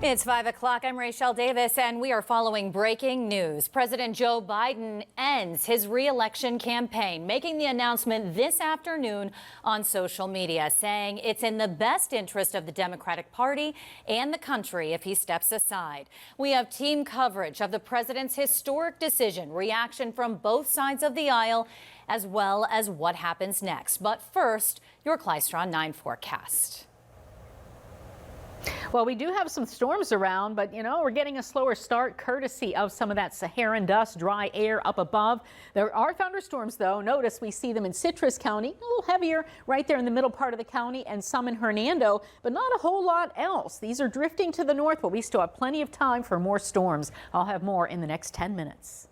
It's 5 o'clock. I'm Rachel Davis, and we are following breaking news. President Joe Biden ends his re-election campaign, making the announcement this afternoon on social media, saying it's in the best interest of the Democratic Party and the country if he steps aside. We have team coverage of the president's historic decision, reaction from both sides of the aisle, as well as what happens next. But first, your Klystron 9 forecast. Well, we do have some storms around, but we're getting a slower start courtesy of some of that Saharan dust, dry air up above. There are thunderstorms, though. Notice we see them in Citrus County, a little heavier right there in the middle part of the county, and some in Hernando, but not a whole lot else. These are drifting to the north, but we still have plenty of time for more storms. I'll have more in the next 10 minutes.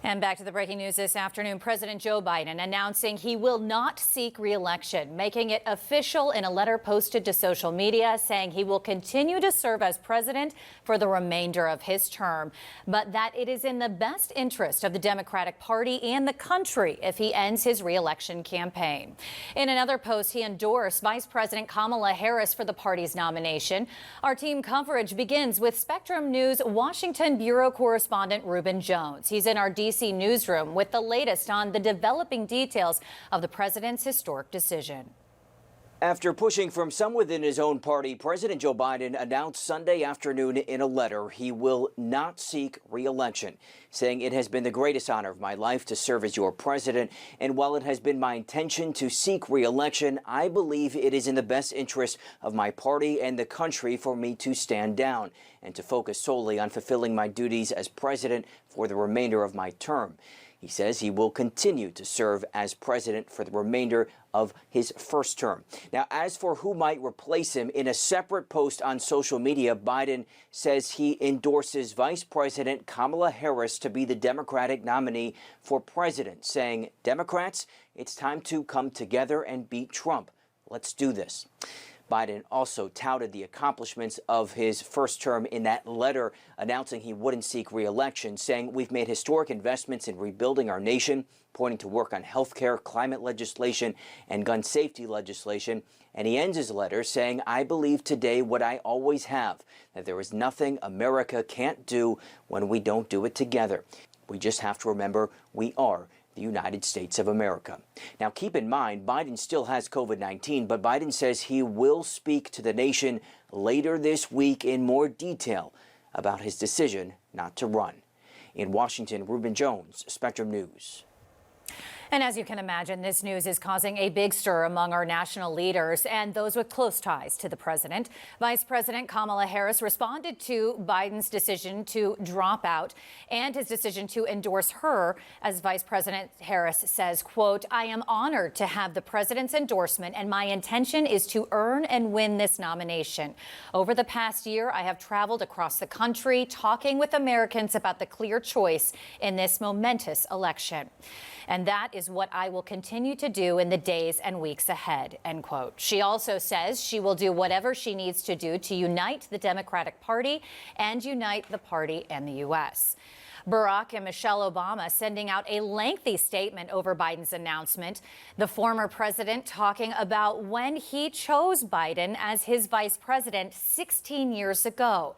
And back to the breaking news this afternoon. President Joe Biden announcing he will not seek re-election, making it official in a letter posted to social media, saying he will continue to serve as president for the remainder of his term, but that it is in the best interest of the Democratic Party and the country if he ends his re-election campaign. In another post, he endorsed Vice President Kamala Harris for the party's nomination. Our team coverage begins with Spectrum News Washington bureau correspondent Ruben Jones. He's in our DC newsroom with the latest on the developing details of the president's historic decision. After pushing from some within his own party, President Joe Biden announced Sunday afternoon in a letter he will not seek re-election, saying it has been the greatest honor of my life to serve as your president, and while it has been my intention to seek re-election, I believe it is in the best interest of my party and the country for me to stand down and to focus solely on fulfilling my duties as president for the remainder of my term. He says he will continue to serve as president for the remainder of his first term. Now, as for who might replace him, in a separate post on social media, Biden says he endorses Vice President Kamala Harris to be the Democratic nominee for president, saying, "Democrats, it's time to come together and beat Trump. Let's do this." Biden also touted the accomplishments of his first term in that letter, announcing he wouldn't seek re-election, saying, "We've made historic investments in rebuilding our nation," pointing to work on health care, climate legislation, and gun safety legislation. And he ends his letter saying, "I believe today what I always have, that there is nothing America can't do when we don't do it together. We just have to remember we are the United States of America." Now, keep in mind, Biden still has COVID-19, but Biden says he will speak to the nation later this week in more detail about his decision not to run. In Washington, Ruben Jones, Spectrum News. And as you can imagine, this news is causing a big stir among our national leaders and those with close ties to the president. Vice President Kamala Harris responded to Biden's decision to drop out and his decision to endorse her. As Vice President Harris says, quote, "I am honored to have the president's endorsement, and my intention is to earn and win this nomination. Over the past year, I have traveled across the country talking with Americans about the clear choice in this momentous election. And that is what I will continue to do in the days and weeks ahead," end quote. She also says she will do whatever she needs to do to unite the Democratic Party and unite the party and the U.S. Barack and Michelle Obama sending out a lengthy statement over Biden's announcement. The former president talking about when he chose Biden as his vice president 16 years ago.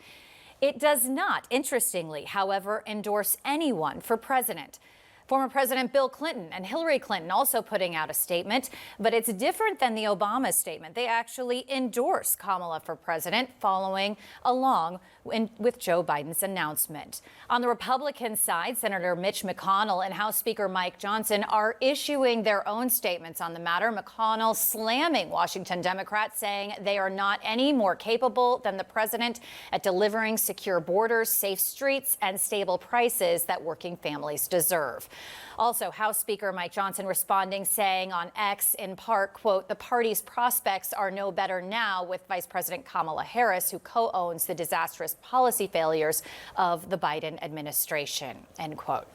It does not, interestingly, however, endorse anyone for president. Former President Bill Clinton and Hillary Clinton also putting out a statement, but it's different than the Obama statement. They actually endorse Kamala for president, following along with Joe Biden's announcement. On the Republican side, Senator Mitch McConnell and House Speaker Mike Johnson are issuing their own statements on the matter. McConnell slamming Washington Democrats, saying they are not any more capable than the president at delivering secure borders, safe streets, and stable prices that working families deserve. Also, House Speaker Mike Johnson responding, saying on X, in part, quote, "The party's prospects are no better now with Vice President Kamala Harris, who co-owns the disastrous policy failures of the Biden administration," end quote.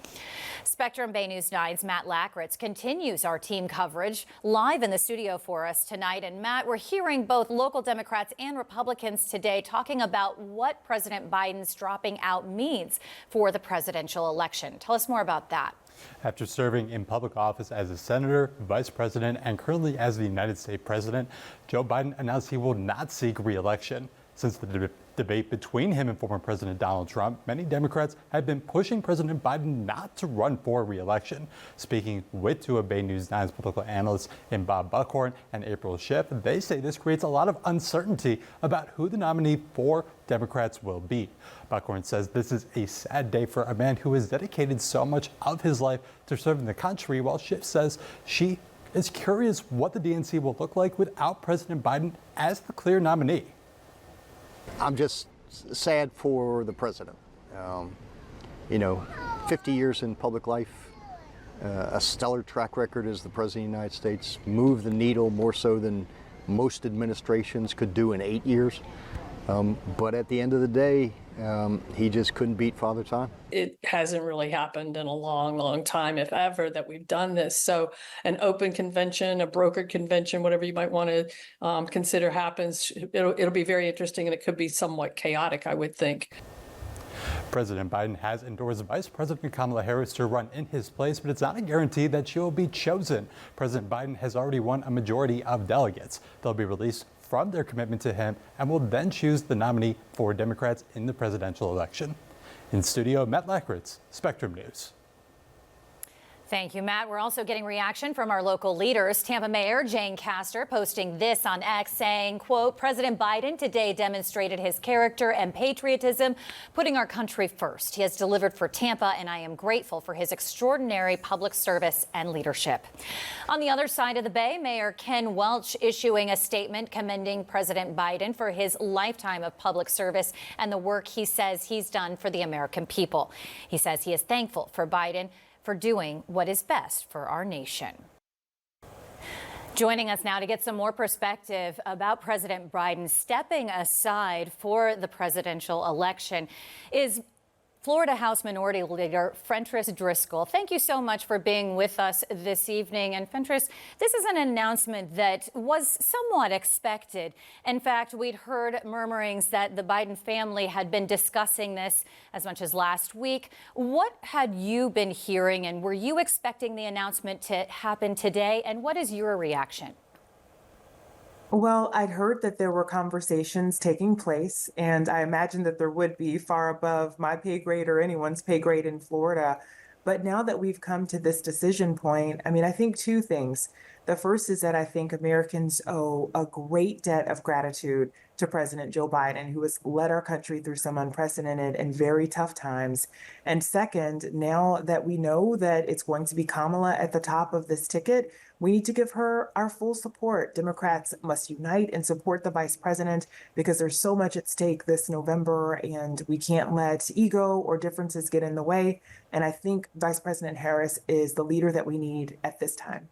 Spectrum Bay News 9's Matt Lackritz continues our team coverage live in the studio for us tonight. And Matt, we're hearing both local Democrats and Republicans today talking about what President Biden's dropping out means for the presidential election. Tell us more about that. After serving in public office as a senator, vice president, and currently as the United States president, Joe Biden announced he will not seek re-election, Since the debate between him and former President Donald Trump, many Democrats have been pushing President Biden not to run for re-election. Speaking with 2 of Bay News 9's political analysts in Bob Buckhorn and April Schiff, they say this creates a lot of uncertainty about who the nominee for Democrats will be. Buckhorn says this is a sad day for a man who has dedicated so much of his life to serving the country, while Schiff says she is curious what the DNC will look like without President Biden as the clear nominee. I'm just sad for the president. 50 years in public life, a stellar track record as the president of the United States, moved the needle more so than most administrations could do in 8 years. But at the end of the day, he just couldn't beat Father Time. It hasn't really happened in a long, long time, if ever, that we've done this. So an open convention, a brokered convention, whatever you might want to consider happens, it'll be very interesting, and it could be somewhat chaotic, I would think. President Biden has endorsed Vice President Kamala Harris to run in his place, but it's not a guarantee that she will be chosen. President Biden has already won a majority of delegates. They'll be released from their commitment to him and will then choose the nominee for Democrats in the presidential election. In studio, Matt Lackritz, Spectrum News. Thank you, Matt. We're also getting reaction from our local leaders. Tampa Mayor Jane Castor posting this on X saying, quote, President Biden today demonstrated his character and patriotism, putting our country first. He has delivered for Tampa, and I am grateful for his extraordinary public service and leadership. On the other side of the Bay, Mayor Ken Welch issuing a statement commending President Biden for his lifetime of public service and the work he says he's done for the American people. He says he is thankful for Biden for doing what is best for our nation. Joining us now to get some more perspective about President Biden stepping aside for the presidential election is Florida House Minority Leader Fentrice Driscoll. Thank you so much for being with us this evening. And Fentrice, this is an announcement that was somewhat expected. In fact, we'd heard murmurings that the Biden family had been discussing this as much as last week. What had you been hearing, and were you expecting the announcement to happen today? And what is your reaction? Well, I'd heard that there were conversations taking place, and I imagined that there would be far above my pay grade or anyone's pay grade in Florida. But now that we've come to this decision point, I think 2 things. The first is that I think Americans owe a great debt of gratitude to President Joe Biden, who has led our country through some unprecedented and very tough times. And second, now that we know that it's going to be Kamala at the top of this ticket, we need to give her our full support. Democrats must unite and support the vice president because there's so much at stake this November, and we can't let ego or differences get in the way. And I think Vice President Harris is the leader that we need at this time.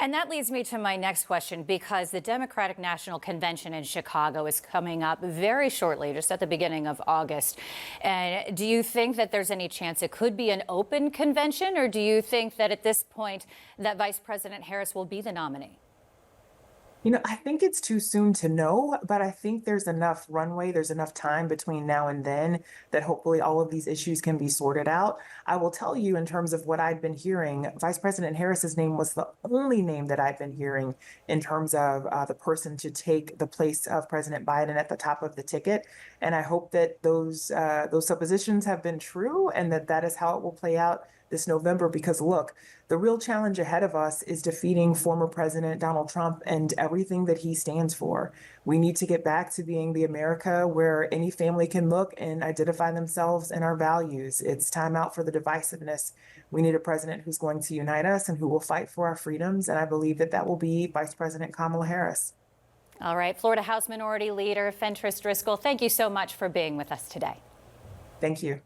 And that leads me to my next question, because the Democratic National Convention in Chicago is coming up very shortly, just at the beginning of August. And do you think that there's any chance it could be an open convention, or do you think that at this point that Vice President Harris will be the nominee? I think it's too soon to know, but I think there's enough runway, there's enough time between now and then that hopefully all of these issues can be sorted out. I will tell you, in terms of what I'd been hearing, Vice President Harris's name was the only name that I've been hearing in terms of the person to take the place of President Biden at the top of the ticket. And I hope that those suppositions have been true, and that is how it will play out this November, because look, the real challenge ahead of us is defeating former President Donald Trump and everything that he stands for. We need to get back to being the America where any family can look and identify themselves in our values. It's time out for the divisiveness. We need a president who's going to unite us and who will fight for our freedoms. And I believe that will be Vice President Kamala Harris. All right, Florida House Minority Leader Fentrice Driscoll, thank you so much for being with us today. Thank you.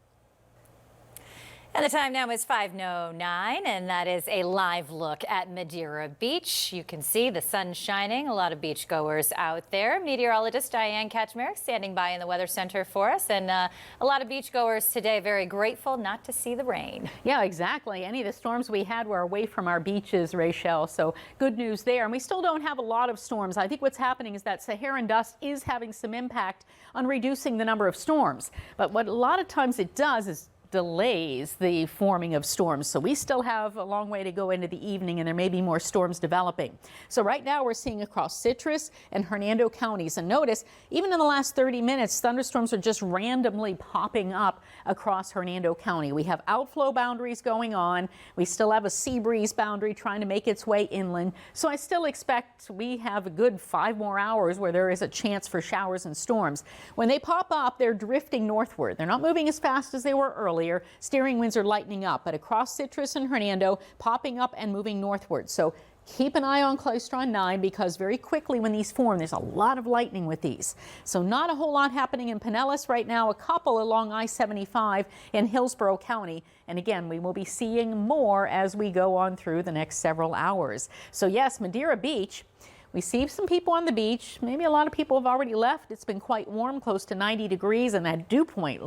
And the time now is 5:09, and that is a live look at Madeira Beach. You can see the sun shining, a lot of beachgoers out there. Meteorologist Diane Kaczmarek standing by in the Weather Center for us, and a lot of beachgoers today very grateful not to see the rain. Yeah, exactly. Any of the storms we had were away from our beaches, Rachel, so good news there. And we still don't have a lot of storms. I think what's happening is that Saharan dust is having some impact on reducing the number of storms. But what a lot of times it does is delays the forming of storms. So we still have a long way to go into the evening, and there may be more storms developing. So right now we're seeing across Citrus and Hernando counties. And notice, even in the last 30 minutes, thunderstorms are just randomly popping up across Hernando County. We have outflow boundaries going on. We still have a sea breeze boundary trying to make its way inland. So I still expect we have a good 5 more hours where there is a chance for showers and storms. When they pop up, they're drifting northward. They're not moving as fast as they were earlier. Steering winds are lightening up, but across Citrus and Hernando, popping up and moving northward. So keep an eye on Clystron 9 because very quickly when these form, there's a lot of lightning with these. So not a whole lot happening in Pinellas right now, a couple along I-75 in Hillsborough County. And again, we will be seeing more as we go on through the next several hours. So yes, Madeira Beach. We see some people on the beach. Maybe a lot of people have already left. It's been quite warm, close to 90 degrees, and that dew point,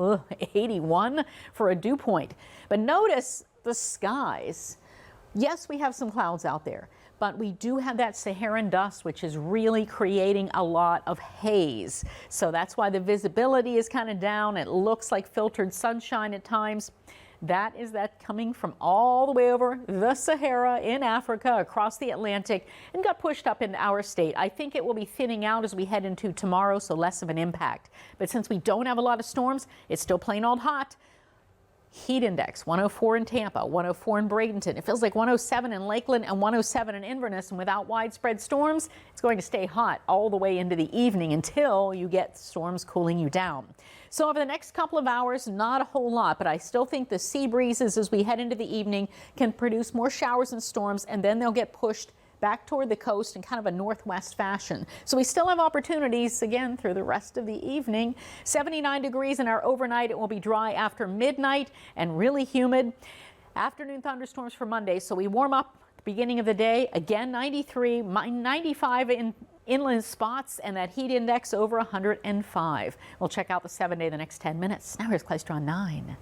81 for a dew point. But notice the skies. Yes, we have some clouds out there, but we do have that Saharan dust, which is really creating a lot of haze. So that's why the visibility is kind of down. It looks like filtered sunshine at times. That is that coming from all the way over the Sahara in Africa, across the Atlantic, and got pushed up into our state. I think it will be thinning out as we head into tomorrow, so less of an impact. But since we don't have a lot of storms, it's still plain old hot. Heat index 104 in Tampa, 104 in Bradenton. It feels like 107 in Lakeland and 107 in Inverness. And without widespread storms, it's going to stay hot all the way into the evening until you get storms cooling you down. So over the next couple of hours, not a whole lot, but I still think the sea breezes as we head into the evening can produce more showers and storms, and then they'll get pushed back toward the coast in kind of a northwest fashion. So we still have opportunities again through the rest of the evening. 79 degrees in our overnight. It will be dry after midnight and really humid. Afternoon thunderstorms for Monday. So we warm up at the beginning of the day. Again, 93, 95 in inland spots, and that heat index over 105. We'll check out the 7-day the next 10 minutes. Now here's Clystron 9.